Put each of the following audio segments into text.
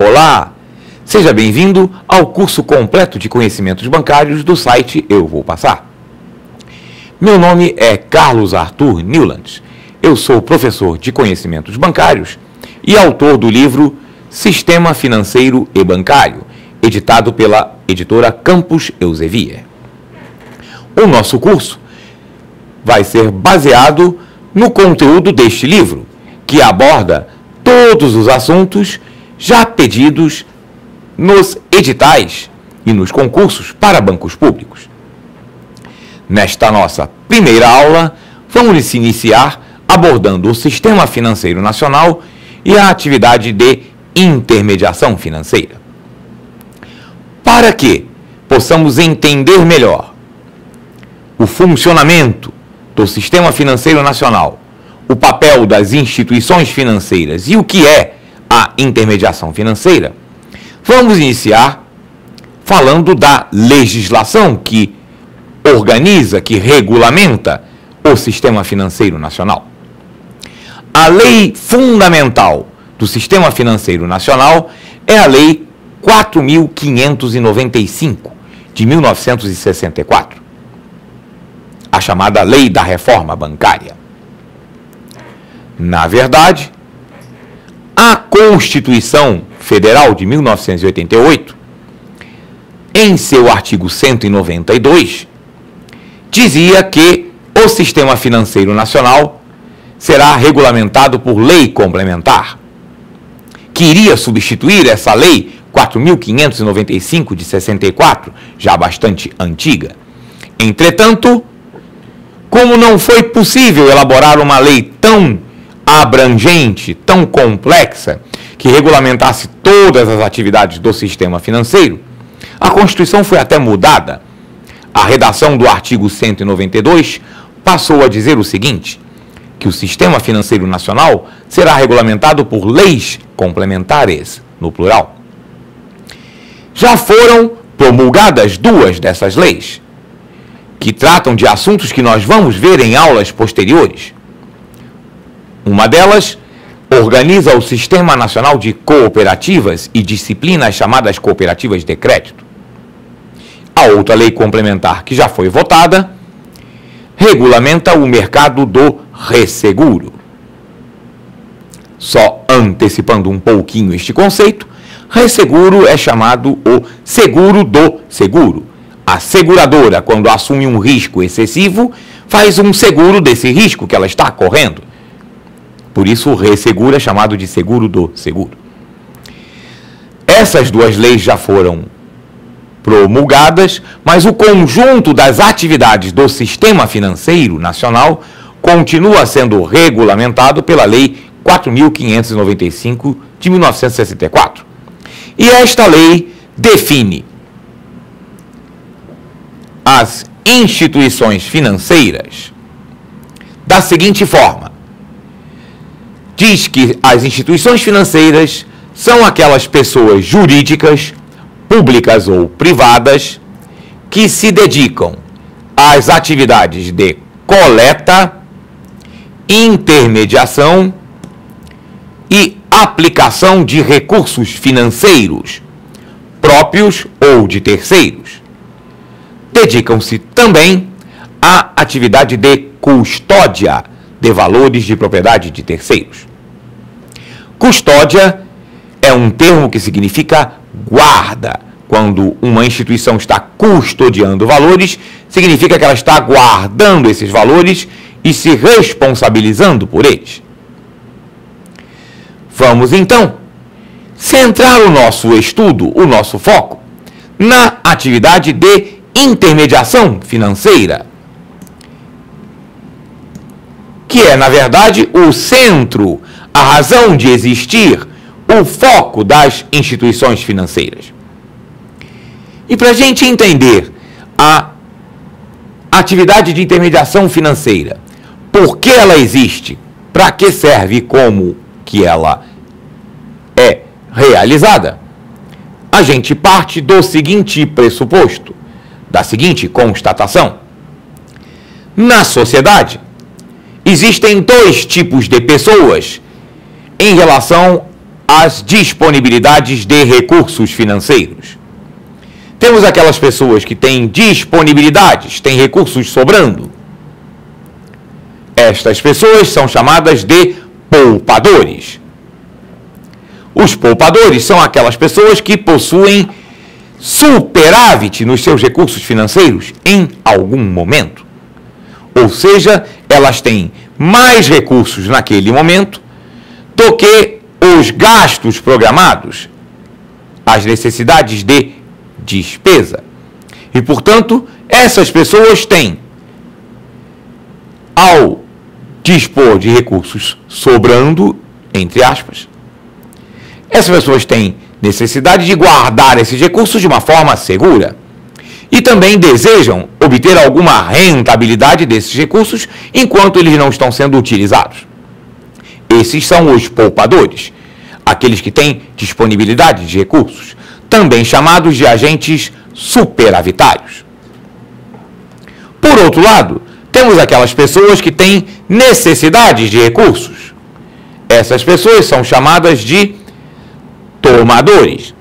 Olá! Seja bem-vindo ao curso completo de conhecimentos bancários do site Eu Vou Passar. Meu nome é Carlos Arthur Newlands. Eu sou professor de conhecimentos bancários e autor do livro Sistema Financeiro e Bancário, editado pela editora Campos Elsevier. O nosso curso vai ser baseado no conteúdo deste livro, que aborda todos os assuntos já pedidos nos editais e nos concursos para bancos públicos. Nesta nossa primeira aula, vamos iniciar abordando o Sistema Financeiro Nacional e a atividade de intermediação financeira. Para que possamos entender melhor o funcionamento do Sistema Financeiro Nacional, o papel das instituições financeiras e o que é a intermediação financeira, vamos iniciar falando da legislação que organiza, que regulamenta o Sistema Financeiro Nacional. A lei fundamental do Sistema Financeiro Nacional é a Lei 4.595, de 1964, a chamada Lei da Reforma Bancária. Na verdade, a Constituição Federal de 1988, em seu artigo 192, dizia que o Sistema Financeiro Nacional será regulamentado por lei complementar, que iria substituir essa Lei 4.595 de 64, já bastante antiga. Entretanto, como não foi possível elaborar uma lei tão abrangente, tão complexa, que regulamentasse todas as atividades do sistema financeiro, a Constituição foi até mudada. A redação do artigo 192 passou a dizer o seguinte, que o Sistema Financeiro Nacional será regulamentado por leis complementares, no plural. Já foram promulgadas duas dessas leis, que tratam de assuntos que nós vamos ver em aulas posteriores. Uma delas organiza o Sistema Nacional de Cooperativas e disciplina as chamadas cooperativas de crédito. A outra lei complementar, que já foi votada, regulamenta o mercado do resseguro. Só antecipando um pouquinho este conceito, resseguro é chamado o seguro do seguro. A seguradora, quando assume um risco excessivo, faz um seguro desse risco que ela está correndo. Por isso, o resseguro é chamado de seguro do seguro. Essas duas leis já foram promulgadas, mas o conjunto das atividades do Sistema Financeiro Nacional continua sendo regulamentado pela Lei 4.595 de 1964. E esta lei define as instituições financeiras da seguinte forma. Diz que as instituições financeiras são aquelas pessoas jurídicas, públicas ou privadas, que se dedicam às atividades de coleta, intermediação e aplicação de recursos financeiros, próprios ou de terceiros. Dedicam-se também à atividade de custódia de valores de propriedade de terceiros. Custódia é um termo que significa guarda. Quando uma instituição está custodiando valores, significa que ela está guardando esses valores e se responsabilizando por eles. Vamos, então, centrar o nosso estudo, o nosso foco, na atividade de intermediação financeira, que é, na verdade, o centro, a razão de existir, o foco das instituições financeiras. E para a gente entender a atividade de intermediação financeira, por que ela existe, para que serve e como que ela é realizada, a gente parte do seguinte pressuposto, da seguinte constatação. Na sociedade, existem dois tipos de pessoas em relação as disponibilidades de recursos financeiros. Temos aquelas pessoas que têm disponibilidades, têm recursos sobrando. Estas pessoas são chamadas de poupadores. Os poupadores são aquelas pessoas que possuem superávit nos seus recursos financeiros em algum momento. Ou seja, elas têm mais recursos naquele momento do que os gastos programados, as necessidades de despesa. E, portanto, essas pessoas têm, ao dispor de recursos sobrando, entre aspas, essas pessoas têm necessidade de guardar esses recursos de uma forma segura. E também desejam obter alguma rentabilidade desses recursos enquanto eles não estão sendo utilizados. Esses são os poupadores, aqueles que têm disponibilidade de recursos, também chamados de agentes superavitários. Por outro lado, temos aquelas pessoas que têm necessidades de recursos. Essas pessoas são chamadas de tomadores.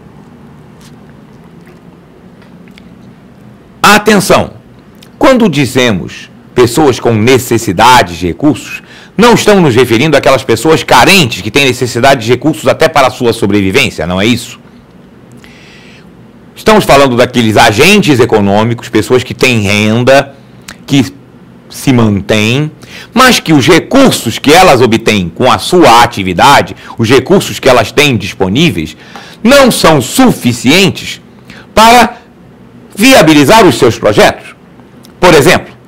Atenção! Quando dizemos pessoas com necessidades de recursos, não estamos nos referindo àquelas pessoas carentes que têm necessidade de recursos até para a sua sobrevivência, não é isso? Estamos falando daqueles agentes econômicos, pessoas que têm renda, que se mantêm, mas que os recursos que elas obtêm com a sua atividade, os recursos que elas têm disponíveis, não são suficientes para viabilizar os seus projetos. Por exemplo,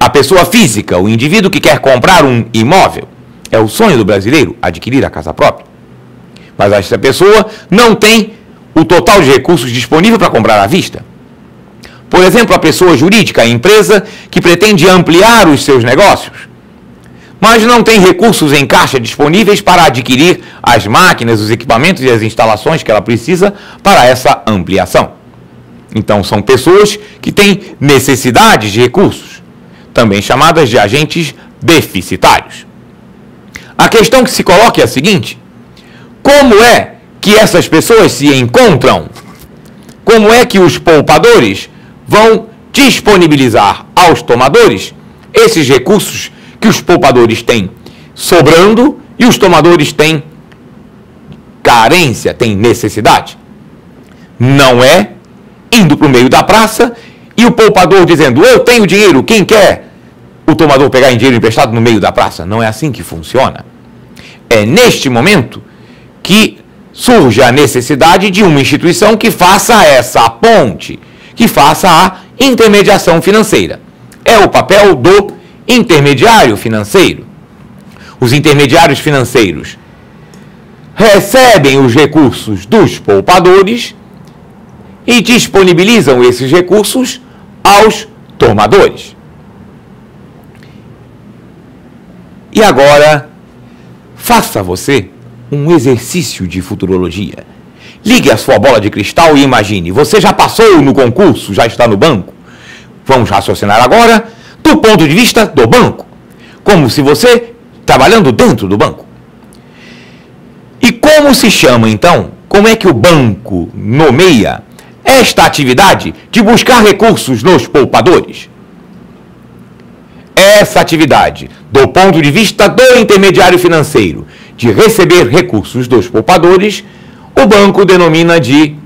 a pessoa física, o indivíduo que quer comprar um imóvel, é o sonho do brasileiro adquirir a casa própria. Mas essa pessoa não tem o total de recursos disponível para comprar à vista. Por exemplo, a pessoa jurídica, a empresa que pretende ampliar os seus negócios, mas não tem recursos em caixa disponíveis para adquirir as máquinas, os equipamentos e as instalações que ela precisa para essa ampliação. Então, são pessoas que têm necessidades de recursos, também chamadas de agentes deficitários. A questão que se coloca é a seguinte: como é que essas pessoas se encontram? Como é que os poupadores vão disponibilizar aos tomadores esses recursos que os poupadores têm sobrando e os tomadores têm carência, têm necessidade? Não é indo para o meio da praça e o poupador dizendo: eu tenho dinheiro, quem quer? O tomador pegar dinheiro emprestado no meio da praça. Não é assim que funciona. É neste momento que surge a necessidade de uma instituição que faça essa ponte, que faça a intermediação financeira. É o papel do intermediário financeiro. Os intermediários financeiros recebem os recursos dos poupadores e disponibilizam esses recursos aos tomadores. E agora, faça você um exercício de futurologia. Ligue a sua bola de cristal e imagine, você já passou no concurso, já está no banco. Vamos raciocinar agora do ponto de vista do banco, como se você trabalhando dentro do banco. E como se chama então, como é que o banco nomeia esta atividade de buscar recursos nos poupadores? Essa atividade, do ponto de vista do intermediário financeiro, de receber recursos dos poupadores, o banco denomina de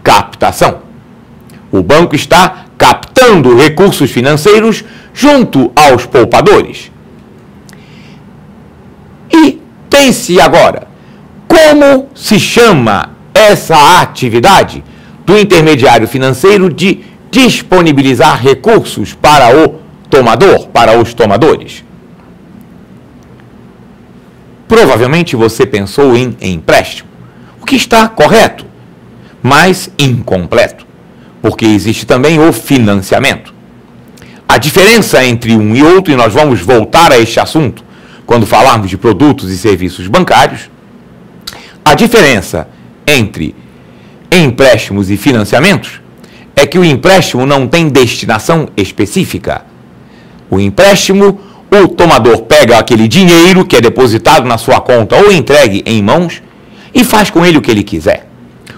captação. O banco está captando recursos financeiros junto aos poupadores. E pense agora, como se chama essa atividade do intermediário financeiro de disponibilizar recursos para o tomador, para os tomadores? Provavelmente você pensou em empréstimo, o que está correto, mas incompleto, porque existe também o financiamento. A diferença entre um e outro, e nós vamos voltar a este assunto quando falarmos de produtos e serviços bancários, a diferença entre empréstimos e financiamentos é que o empréstimo não tem destinação específica. O empréstimo o tomador pega aquele dinheiro que é depositado na sua conta ou entregue em mãos e faz com ele o que ele quiser.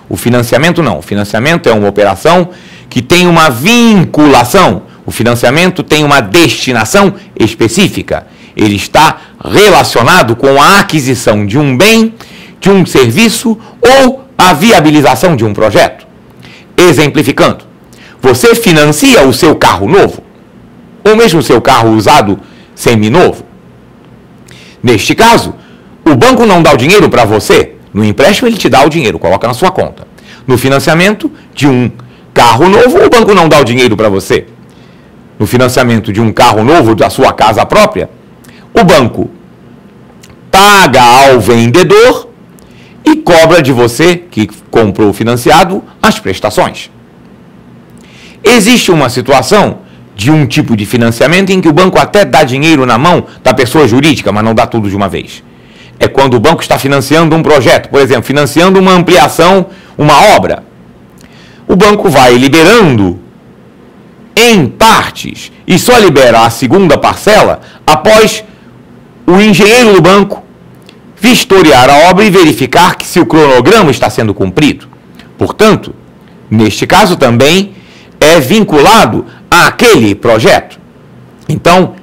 O financiamento não. O financiamento é uma operação que tem uma vinculação. O financiamento tem uma destinação específica. Ele está relacionado com a aquisição de um bem, de um serviço ou a viabilização de um projeto. Exemplificando, você financia o seu carro novo, ou mesmo o seu carro usado seminovo. Neste caso, o banco não dá o dinheiro para você. No empréstimo ele te dá o dinheiro, coloca na sua conta. No financiamento de um carro novo, o banco não dá o dinheiro para você. No financiamento de um carro novo da sua casa própria, o banco paga ao vendedor e cobra de você, que comprou o financiado, as prestações. Existe uma situação de um tipo de financiamento em que o banco até dá dinheiro na mão da pessoa jurídica, mas não dá tudo de uma vez. É quando o banco está financiando um projeto, por exemplo, financiando uma ampliação, uma obra. O banco vai liberando em partes e só libera a segunda parcela após o engenheiro do banco vistoriar a obra e verificar que se o cronograma está sendo cumprido. Portanto, neste caso também é vinculado àquele projeto. Então,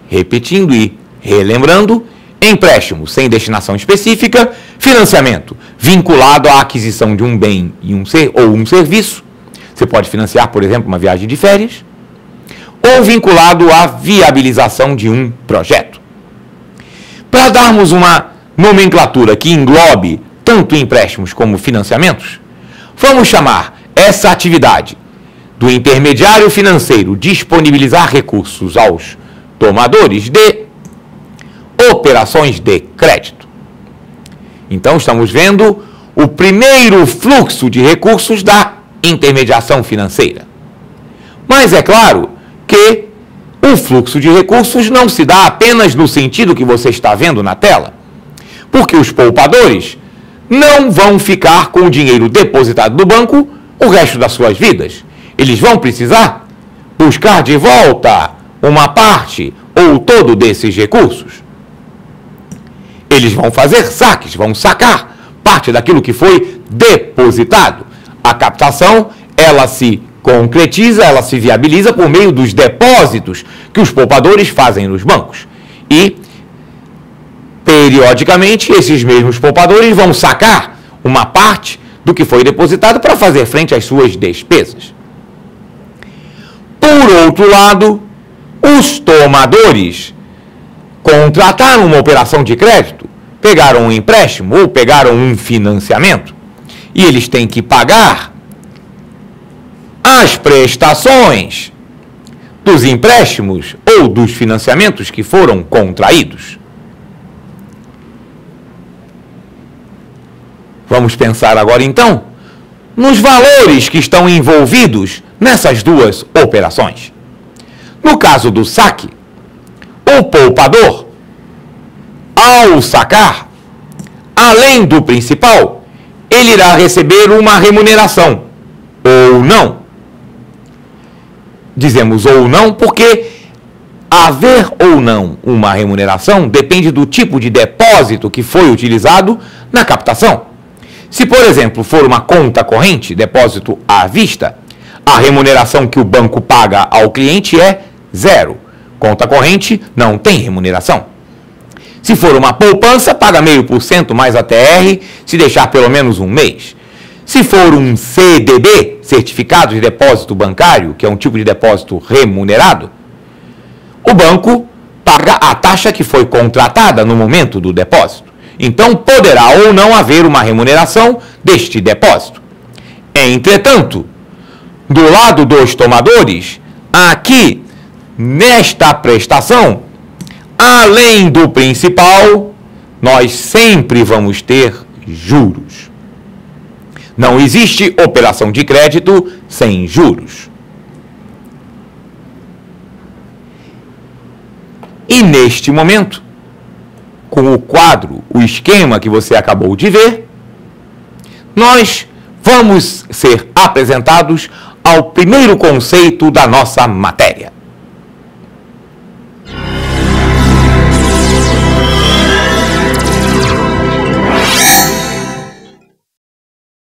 repetindo e relembrando, empréstimo sem destinação específica, financiamento vinculado à aquisição de um bem ou um serviço. Você pode financiar, por exemplo, uma viagem de férias, ou vinculado à viabilização de um projeto. Para darmos uma nomenclatura que englobe tanto empréstimos como financiamentos, vamos chamar essa atividade do intermediário financeiro disponibilizar recursos aos tomadores de operações de crédito. Então, estamos vendo o primeiro fluxo de recursos da intermediação financeira. Mas é claro que o fluxo de recursos não se dá apenas no sentido que você está vendo na tela, porque os poupadores não vão ficar com o dinheiro depositado no banco o resto das suas vidas. Eles vão precisar buscar de volta uma parte ou todo desses recursos. Eles vão fazer saques, vão sacar parte daquilo que foi depositado. A captação, ela se concretiza, ela se viabiliza por meio dos depósitos que os poupadores fazem nos bancos. E, periodicamente, esses mesmos poupadores vão sacar uma parte do que foi depositado para fazer frente às suas despesas. Por outro lado, os tomadores contrataram uma operação de crédito, pegaram um empréstimo ou pegaram um financiamento, e eles têm que pagar as prestações dos empréstimos ou dos financiamentos que foram contraídos. Vamos pensar agora então nos valores que estão envolvidos nessas duas operações. No caso do saque, o poupador, ao sacar, além do principal, ele irá receber uma remuneração, ou não. Dizemos ou não porque haver ou não uma remuneração depende do tipo de depósito que foi utilizado na captação. Se, por exemplo, for uma conta corrente, depósito à vista, a remuneração que o banco paga ao cliente é zero. Conta corrente não tem remuneração. Se for uma poupança, paga 0,5% mais a TR, se deixar pelo menos um mês. Se for um CDB, Certificado de Depósito Bancário, que é um tipo de depósito remunerado, o banco paga a taxa que foi contratada no momento do depósito. Então, poderá ou não haver uma remuneração deste depósito. Entretanto, do lado dos tomadores, aqui, nesta prestação, além do principal, nós sempre vamos ter juros. Não existe operação de crédito sem juros. E neste momento, com o quadro, o esquema que você acabou de ver, nós vamos ser apresentados ao primeiro conceito da nossa matéria.